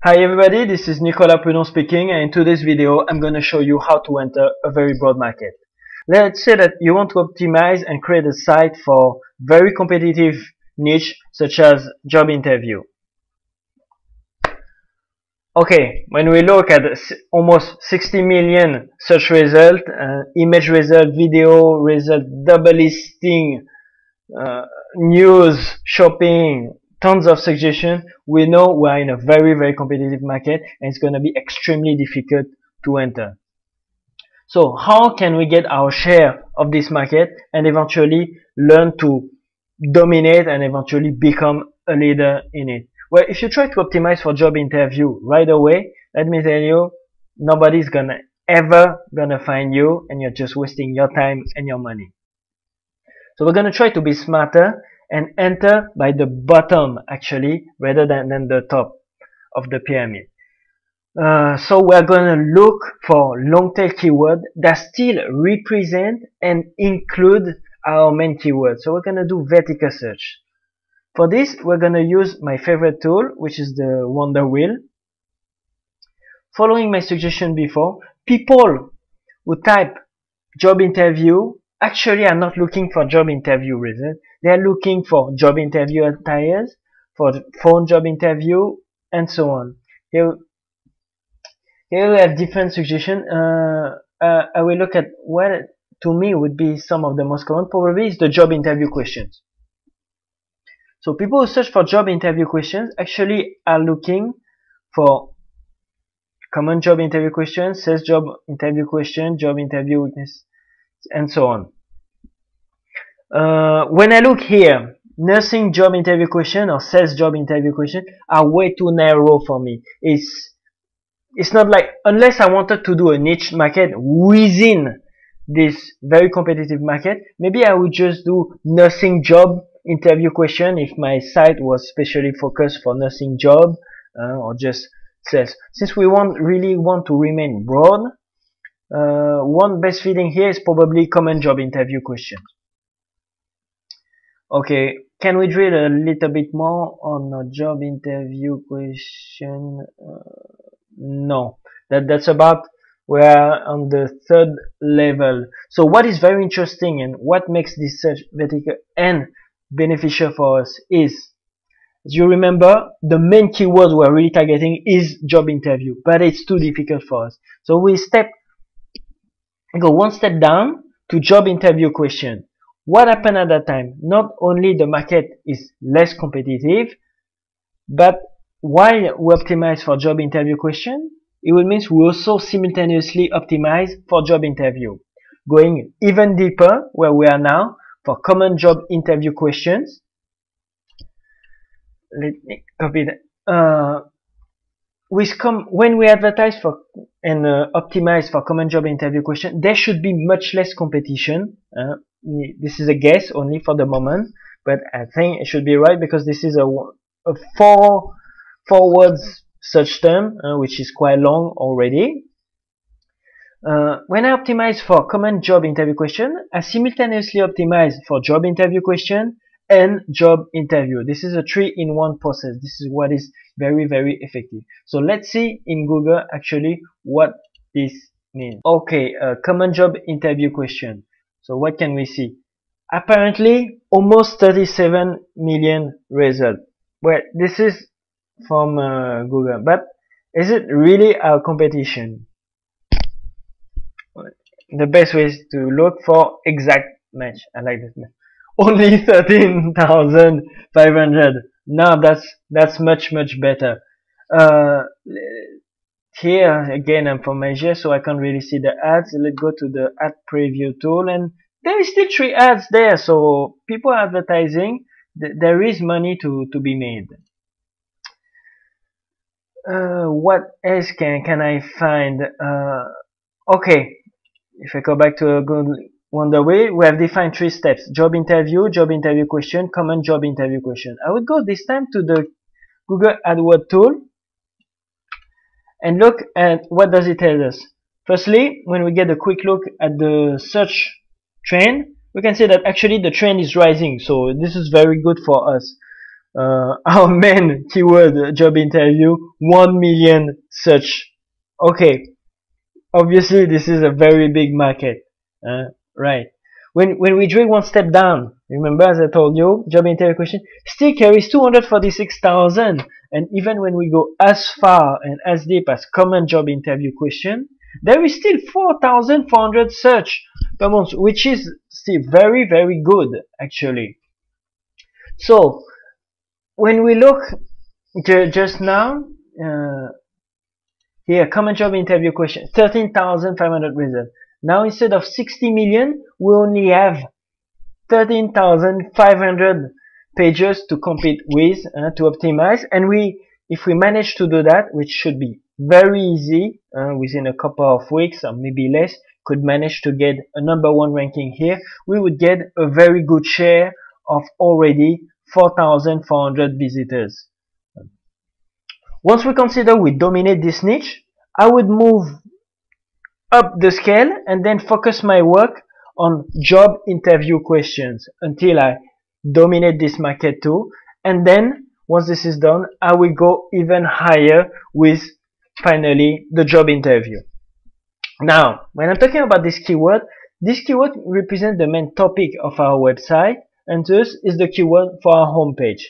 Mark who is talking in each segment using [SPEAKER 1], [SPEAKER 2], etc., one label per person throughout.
[SPEAKER 1] Hi everybody, this is Nicolas Prudon speaking, and in today's video I'm going to show you how to enter a very broad market. Let's say that you want to optimize and create a site for very competitive niche such as job interview. Okay, when we look at almost 60 million search result, image result, video result, double listing, news, shopping, tons of suggestions, we know we are in a very competitive market and it's going to be extremely difficult to enter. So how can we get our share of this market and eventually learn to dominate and eventually become a leader in it? Well, if you try to optimize for job interview right away, let me tell you, nobody's ever gonna find you and you're just wasting your time and your money. So we're gonna try to be smarter and enter by the bottom actually rather than the top of the pyramid. So we're gonna look for long tail keyword that still represent and include our main keyword. So we're gonna do vertical search. For this, we're gonna use my favorite tool, which is the Wonder Wheel. Following my suggestion before, people who type job interview actually are not looking for job interview result. They are looking for job interview attires, for phone job interview, and so on. Here we have different suggestions. I will look at what to me would be some of the most common. Probably is the job interview questions. So people who search for job interview questions actually are looking for common job interview questions, sales job interview question, job interview weakness, and so on. When I look here, nursing job interview question or sales job interview question are way too narrow for me. It's not like, unless I wanted to do a niche market within this very competitive market, maybe I would just do nursing job interview question if my site was specially focused for nursing job or just sales. Since we really want to remain broad, one best fitting here is probably common job interview question. Okay, can we drill a little bit more on a job interview question? No, that's about we're on the third level. So what is very interesting and what makes this search vertical and beneficial for us is, as you remember, the main keyword we're really targeting is job interview, but it's too difficult for us. So we go one step down to job interview question. What happened at that time? Not only the market is less competitive, but while we optimize for job interview question, it will mean we also simultaneously optimize for job interview. Going even deeper where we are now for common job interview questions. Let me copy that. When we advertise for and optimize for common job interview question, there should be much less competition. This is a guess only for the moment, but I think it should be right because this is a four words search term, which is quite long already. When I optimize for common job interview question, I simultaneously optimize for job interview question and job interview. This is a 3-in-1 process. This is what is very effective. So let's see in Google actually what this means. Okay, common job interview question. So what can we see? Apparently almost 37 million results. Well, this is from Google, but is it really our competition? The best way is to look for exact match. I like this match. Only 13,500. Now that's much better. Here again I'm from Asia, so I can't really see the ads. Let's go to the ad preview tool, and there is still 3 ads there. So people are advertising. There is money to be made. What else can I find? Okay. If I go back to a good Wonder Wheel, we have defined 3 steps: job interview question, common job interview question. I would go this time to the Google AdWords tool and look at what does it tell us. Firstly, when we get a quick look at the search trend, we can see that actually the trend is rising. So this is very good for us. our main keyword job interview, 1 million search. Okay, obviously this is a very big market, right? When we drill one step down, remember, as I told you, job interview question still carries 246,000, and even when we go as far and as deep as common job interview question, there is still 4,400 search per month, which is still very, very good actually. So when we look just now, here, common job interview question, 13,500 results. Now instead of 60 million, we only have 13,500 pages to compete with, to optimize. And if we manage to do that, which should be very easy, within a couple of weeks or maybe less, could manage to get a #1 ranking here, we would get a very good share of already 4,400 visitors. Once we consider we dominate this niche, I would move up the scale and then focus my work on job interview questions until I dominate this market too. And then once this is done, I will go even higher with finally the job interview. Now, when I'm talking about this keyword represents the main topic of our website and thus is the keyword for our homepage.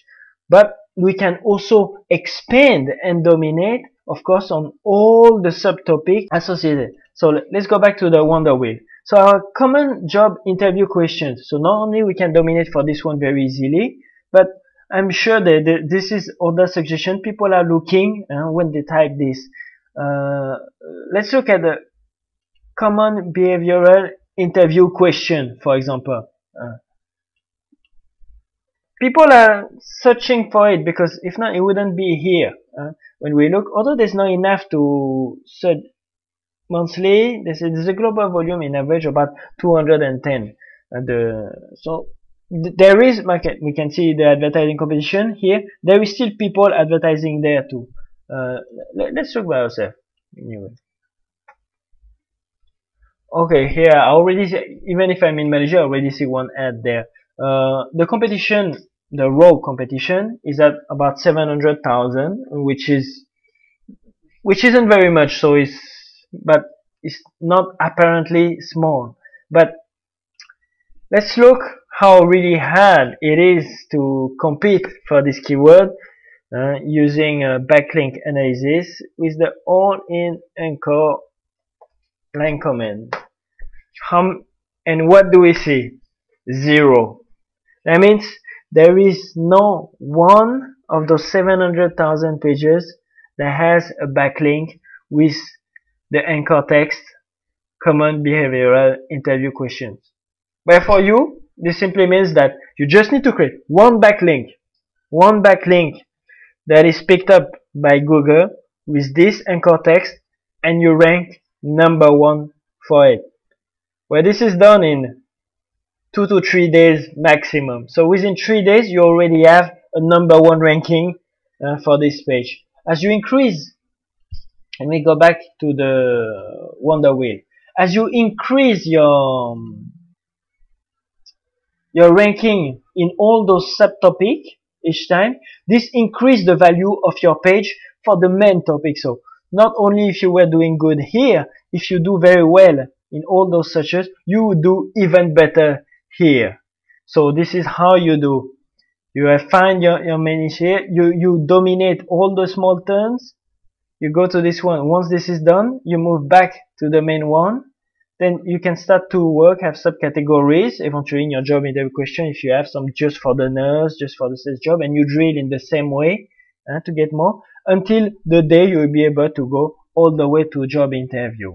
[SPEAKER 1] But we can also expand and dominate, of course, on all the subtopics associated. So let's go back to the Wonder Wheel. So our common job interview questions. So not only we can dominate for this one very easily, but I'm sure that this is other suggestion people are looking when they type this. Let's look at the common behavioral interview question, for example. People are searching for it because if not, it wouldn't be here. When we look, although there's not enough to search monthly, there's a global volume in average about 210. So there is market. We can see the advertising competition here. There is still people advertising there too. Let's look by ourselves. Anyway. Okay, here I already see, even if I'm in Malaysia, I already see one ad there. The competition, the raw competition, is at about 700,000, which isn't very much. So but it's not apparently small. But let's look how really hard it is to compete for this keyword using a backlink analysis with the all-in anchor line command. And what do we see? 0. That means there is no one of those 700,000 pages that has a backlink with the anchor text common behavioral interview questions. But for you, this simply means that you just need to create one backlink that is picked up by Google with this anchor text, and you rank #1 for it. Well, this is done in 2 to 3 days maximum. So within 3 days, you already have a #1 ranking for this page. As you increase, let me go back to the Wonder Wheel. As you increase your ranking in all those subtopics each time, this increase the value of your page for the main topic. So not only if you were doing good here, if you do very well in all those searches, you would do even better here. So this is how you do. You have find your main niche here. You dominate all the small terms. You go to this one. Once this is done, you move back to the main one. Then you can start to work, have subcategories eventually in your job interview question. If you have some just for the nurse, just for the sales job, and you drill in the same way to get more until the day you will be able to go all the way to job interview.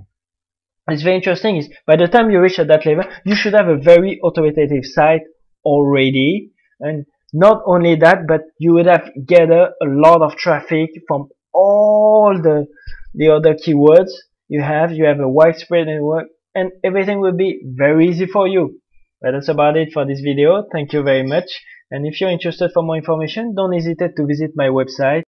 [SPEAKER 1] It's very interesting is by the time you reach at that level, you should have a very authoritative site already, and not only that, but you would have gathered a lot of traffic from all the other keywords you have. You have a widespread network, and everything will be very easy for you. But that's about it for this video. Thank you very much. And if you're interested for more information, don't hesitate to visit my website.